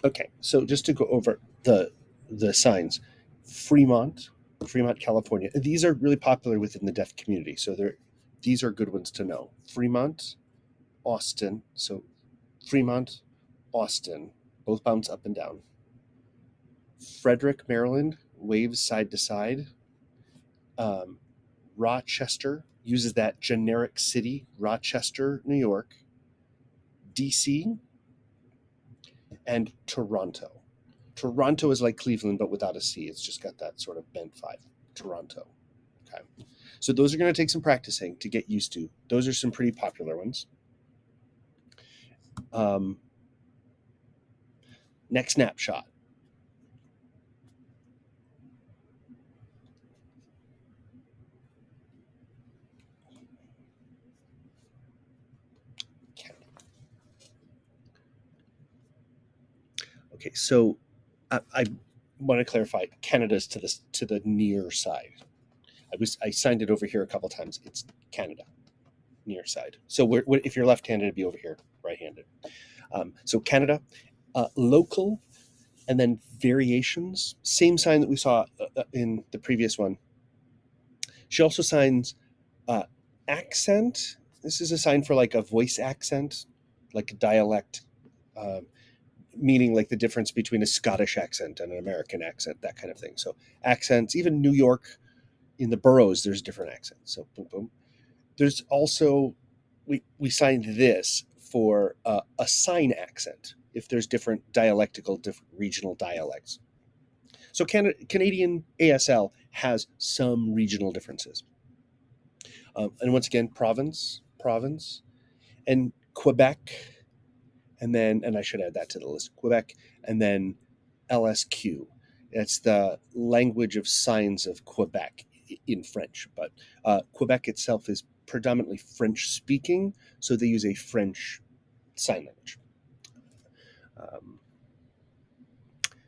Okay, so just to go over the signs, Fremont, California. These are really popular within the deaf community, so these are good ones to know. Fremont, Austin. So Fremont, Austin, both bounce up and down. Frederick, Maryland, waves side to side. Rochester uses that generic city. Rochester, New York. DC, and Toronto. Toronto is like Cleveland, but without a C. It's just got that sort of bent vibe. Toronto. Okay. So those are going to take some practicing to get used to. Those are some pretty popular ones. Next snapshot. Okay, so I want to clarify. Canada's to the near side. I signed it over here a couple times. It's Canada, near side. So if you're left-handed, it'd be over here, right-handed. So Canada, local, and then variations. Same sign that we saw in the previous one. She also signs accent. This is a sign for like a voice accent, like a dialect, meaning like the difference between a Scottish accent and an American accent, that kind of thing. So accents, even New York, in the boroughs, there's different accents. So boom, boom. There's also, we signed this for a sign accent, if there's different regional dialects. So Canadian ASL has some regional differences. And once again, province, and Quebec, and I should add that to the list, Quebec, and then LSQ. It's the language of signs of Quebec in French, but Quebec itself is predominantly French speaking, so they use a French sign language.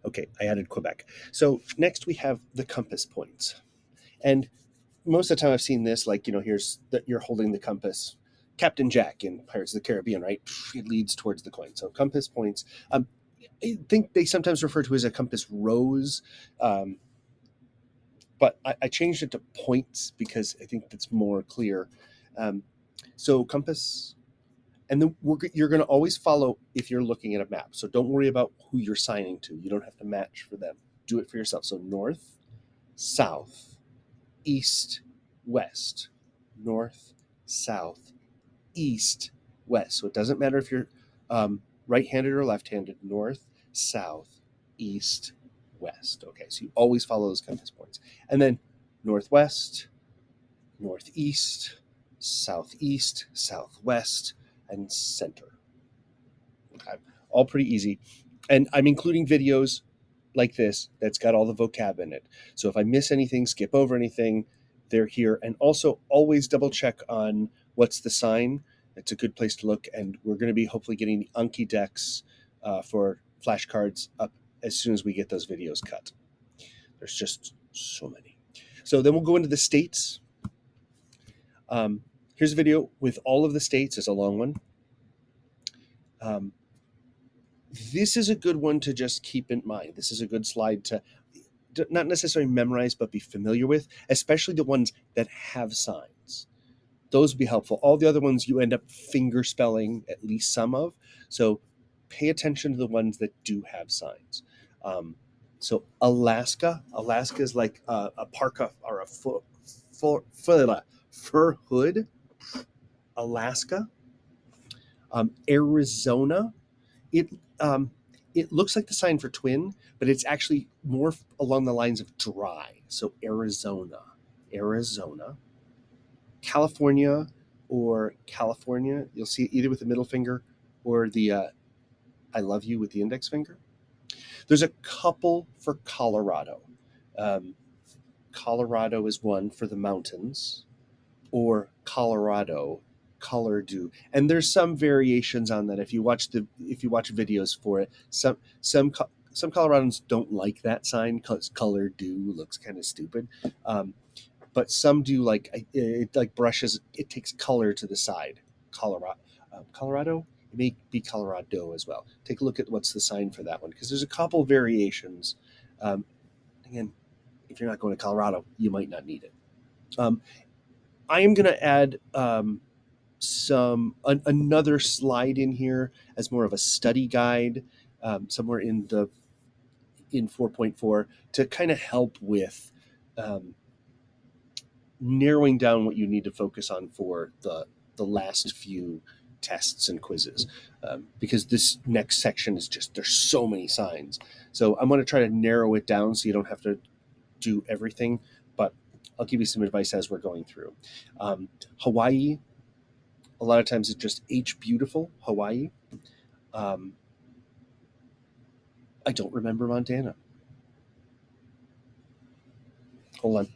Okay, I added Quebec. So next we have the compass points. And most of the time I've seen this, like, here's that you're holding the compass. Captain Jack in Pirates of the Caribbean, right? It leads towards the coin. So compass points. I think they sometimes refer to as a compass rose, but I changed it to points because I think that's more clear. So compass, and then you're going to always follow if you're looking at a map. So don't worry about who you're signing to. You don't have to match for them. Do it for yourself. So north, south, east, west, north, south, east, west. So it doesn't matter if you're right-handed or left-handed. North, south, east, west. Okay, so you always follow those compass points. And then northwest, northeast, southeast, southwest, and center. Okay, all pretty easy. And I'm including videos like this that's got all the vocab in it. So if I miss anything, skip over anything, they're here. And also always double check on what's the sign. It's a good place to look. And we're going to be hopefully getting the Anki decks for flashcards up as soon as we get those videos cut. There's just so many. So then we'll go into the states. Here's a video with all of the states. It's a long one. This is a good one to just keep in mind. This is a good slide to not necessarily memorize, but be familiar with, especially the ones that have signs. Those would be helpful. All the other ones you end up finger spelling at least some of. So pay attention to the ones that do have signs. So Alaska is like a parka or a fur hood. Alaska. Arizona. It looks like the sign for twin, but it's actually more along the lines of dry. So Arizona. California, you'll see it either with the middle finger or the I love you with the index finger. There's a couple for Colorado. Colorado is one for the mountains, or Colorado, color do. And there's some variations on that. If you watch videos for it, some Coloradans don't like that sign because color do looks kind of stupid. But some do like it, like brushes. It takes color to the side. Colorado. It may be Colorado as well. Take a look at what's the sign for that one, because there's a couple variations. Again, if you're not going to Colorado, you might not need it. I am going to add another slide in here as more of a study guide, somewhere in 4.4, to kind of help with narrowing down what you need to focus on for the last few tests and quizzes, because this next section is just, there's so many signs. So I'm going to try to narrow it down so you don't have to do everything, but I'll give you some advice as we're going through. Hawaii, a lot of times it's just H beautiful, Hawaii. I don't remember Montana. Hold on.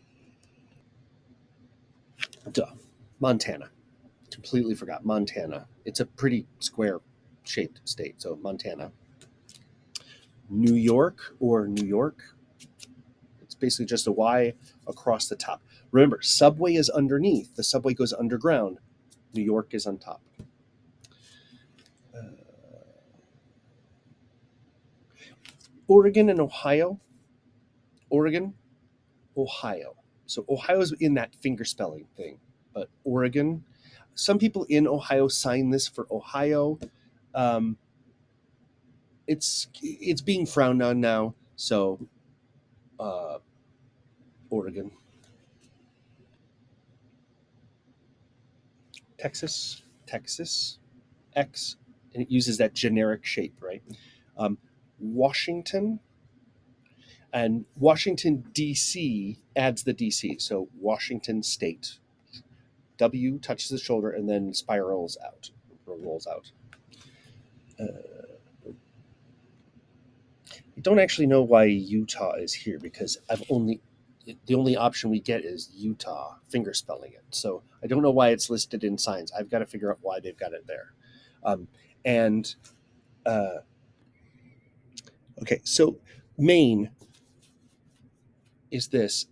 Duh. Montana. Completely forgot. Montana. It's a pretty square shaped state, so Montana. New York or New York. It's basically just a Y across the top. Remember, subway is underneath. The subway goes underground. New York is on top. Oregon and Ohio. Oregon, Ohio. So Ohio's in that finger spelling thing, but Oregon. Some people in Ohio sign this for Ohio. It's being frowned on now, so Oregon. Texas, X, and it uses that generic shape, right? Washington, and Washington, D.C. adds the D.C., so Washington State. W touches the shoulder and then spirals out, or rolls out. I don't actually know why Utah is here, because the only option we get is Utah, finger spelling it. So I don't know why it's listed in signs. I've got to figure out why they've got it there. Okay, so Maine is this.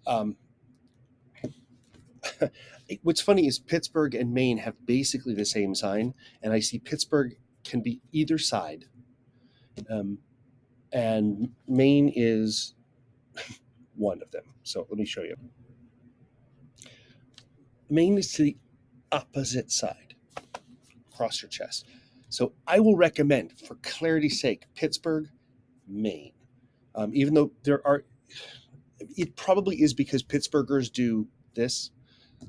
What's funny is Pittsburgh and Maine have basically the same sign, and I see Pittsburgh can be either side, and Maine is one of them. So let me show you. Maine is to the opposite side, across your chest. So I will recommend, for clarity's sake, Pittsburgh, Maine. Even though it probably is because Pittsburghers do this.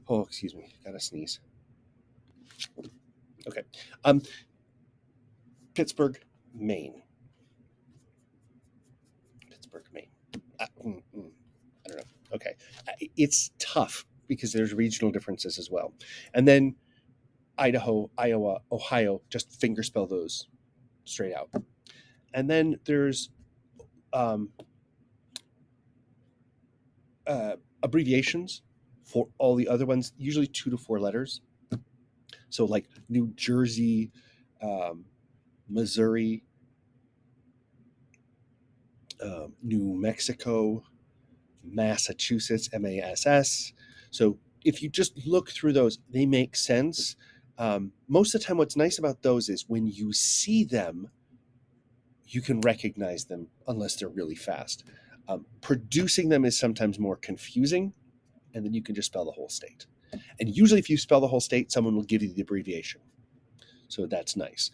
Oh, excuse me, gotta sneeze. Okay. Pittsburgh, Maine. Pittsburgh, Maine. I don't know. Okay. It's tough because there's regional differences as well. And then Idaho, Iowa, Ohio, just finger spell those straight out. And then there's abbreviations for all the other ones, usually 2 to 4 letters. So like New Jersey, Missouri, New Mexico, Massachusetts, MASS. So if you just look through those, they make sense. Most of the time, what's nice about those is when you see them, you can recognize them unless they're really fast. Producing them is sometimes more confusing, and then you can just spell the whole state. And usually if you spell the whole state, someone will give you the abbreviation. So that's nice.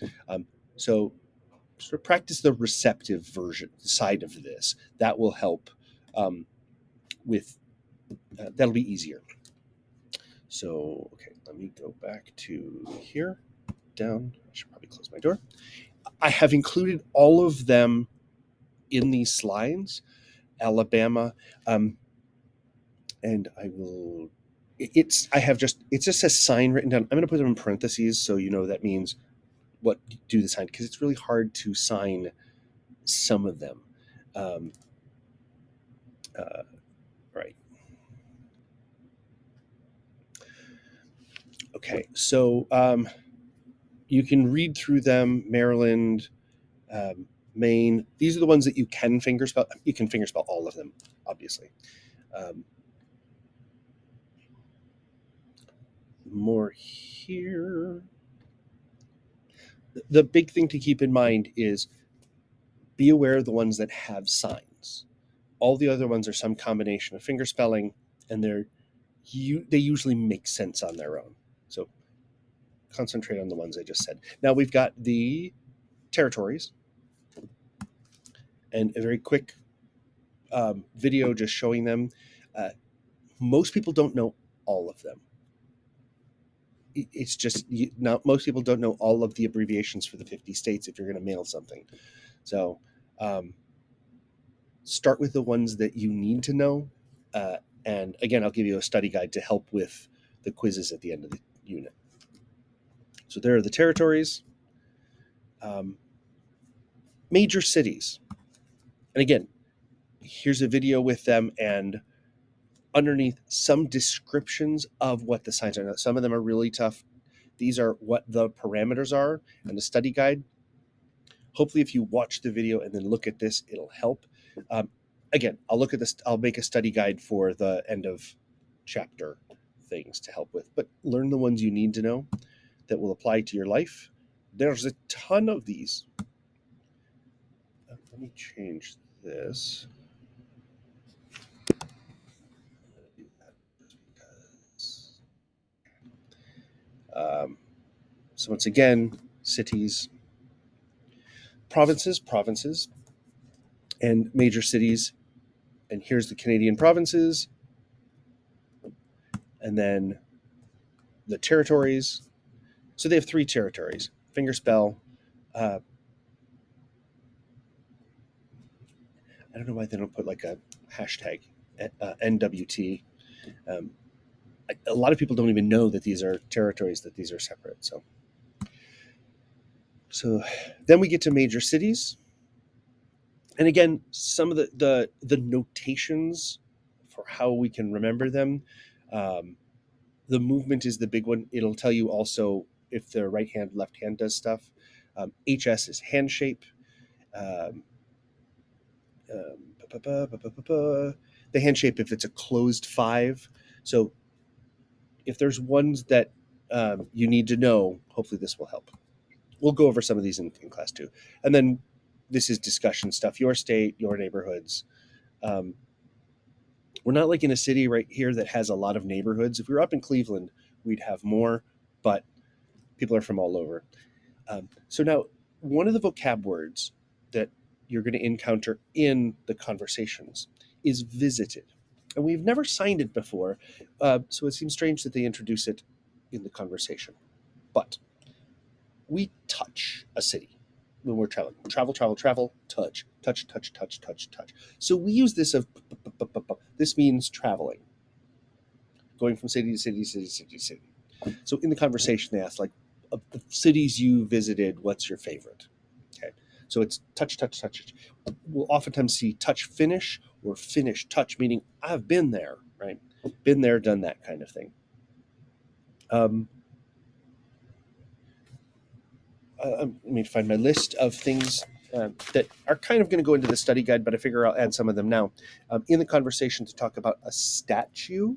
So sort of practice the receptive version side of this. That will help with, that'll be easier. So, okay, let me go back to here, down. I should probably close my door. I have included all of them in these slides, Alabama, and I will, it just says sign written down. I'm going to put them in parentheses so you know that means what do the sign, because it's really hard to sign some of them. Right. Okay, so you can read through them. Maryland, Maine. These are the ones that you can fingerspell. You can fingerspell all of them, obviously. More here. The big thing to keep in mind is be aware of the ones that have signs. All the other ones are some combination of finger spelling, and they usually make sense on their own. So concentrate on the ones I just said. Now we've got the territories, and a very quick video just showing them. Most people don't know all of them. It's just most people don't know all of the abbreviations for the 50 states if you're going to mail something. So start with the ones that you need to know. And again, I'll give you a study guide to help with the quizzes at the end of the unit. So there are the territories. Major cities. And again, here's a video with them, and underneath some descriptions of what the signs are. Now, some of them are really tough. These are what the parameters are, and the study guide. Hopefully, if you watch the video and then look at this, it'll help. Again, I'll look at this. I'll make a study guide for the end of chapter things to help with, but learn the ones you need to know that will apply to your life. There's a ton of these. Let me change this. So once again, cities, provinces, and major cities. And here's the Canadian provinces, and then the territories. So they have 3 territories. Fingerspell. I don't know why they don't put like a hashtag NWT. A lot of people don't even know that these are territories, that these are separate. So then we get to major cities. And again, some of the notations for how we can remember them. The movement is the big one. It'll tell you also if the right hand, left hand does stuff. HS is hand shape. The hand shape if it's a closed 5. So if there's ones that you need to know, hopefully this will help. We'll go over some of these in class too. And then this is discussion stuff. Your state, your neighborhoods. We're not like in a city right here that has a lot of neighborhoods. If we were up in Cleveland, we'd have more, but people are from all over. So now, one of the vocab words that you're going to encounter in the conversations is visited. And we've never signed it before, so it seems strange that they introduce it in the conversation. But we touch a city when we're traveling. Travel, touch. So we use this of, this means traveling. Going from city to city. So in the conversation, they ask, like, of the cities you visited, what's your favorite? Okay. So it's touch. We'll oftentimes see touch finish or finish touch, meaning I've been there, right? Been there, done that kind of thing. Let me find my list of things that are kind of going to go into the study guide, but I figure I'll add some of them now. In the conversation to talk about a statue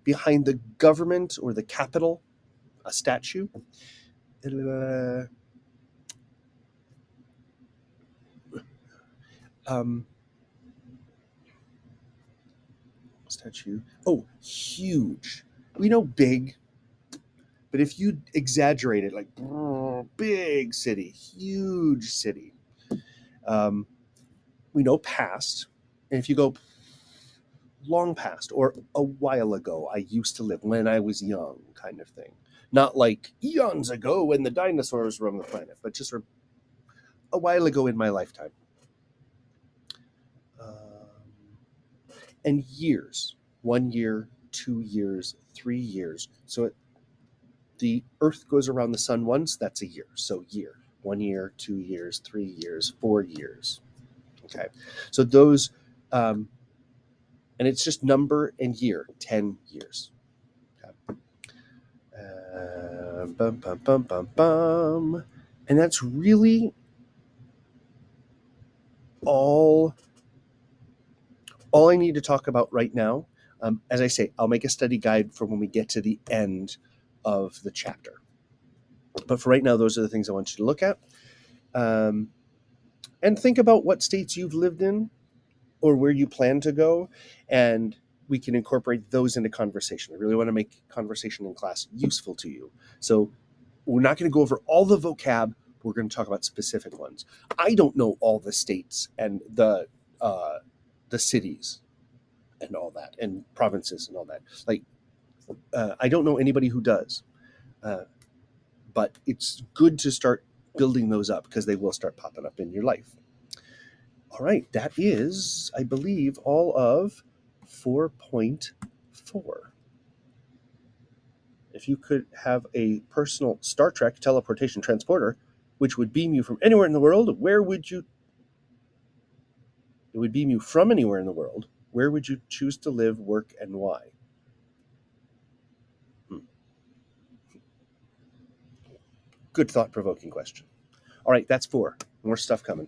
behind the government or the capital, a statue. Statue. Oh, huge. We know big, but if you exaggerate it, like big city, huge city. We know past, and if you go long past or a while ago, I used to live when I was young, kind of thing. Not like eons ago when the dinosaurs roamed the planet, but just sort of a while ago in my lifetime. And years, 1 year, 2 years, 3 years. So the Earth goes around the sun once, that's a year. So year, 1 year, 2 years, 3 years, 4 years. Okay. So those, and it's just number and year, 10 years. Okay. And that's really all I need to talk about right now. As I say, I'll make a study guide for when we get to the end of the chapter. But for right now, those are the things I want you to look at. And think about what states you've lived in or where you plan to go, and we can incorporate those into conversation. I really want to make conversation in class useful to you. So we're not going to go over all the vocab. We're going to talk about specific ones. I don't know all the states and the cities and all that, and provinces and all that. Like, I don't know anybody who does. But it's good to start building those up because they will start popping up in your life. All right, that is, I believe, all of 4.4. If you could have a personal Star Trek teleportation transporter, which would beam you from anywhere in the world, where would you? It would beam you from anywhere in the world. Where would you choose to live, work, and why? Good thought-provoking question. All right, that's 4. More stuff coming.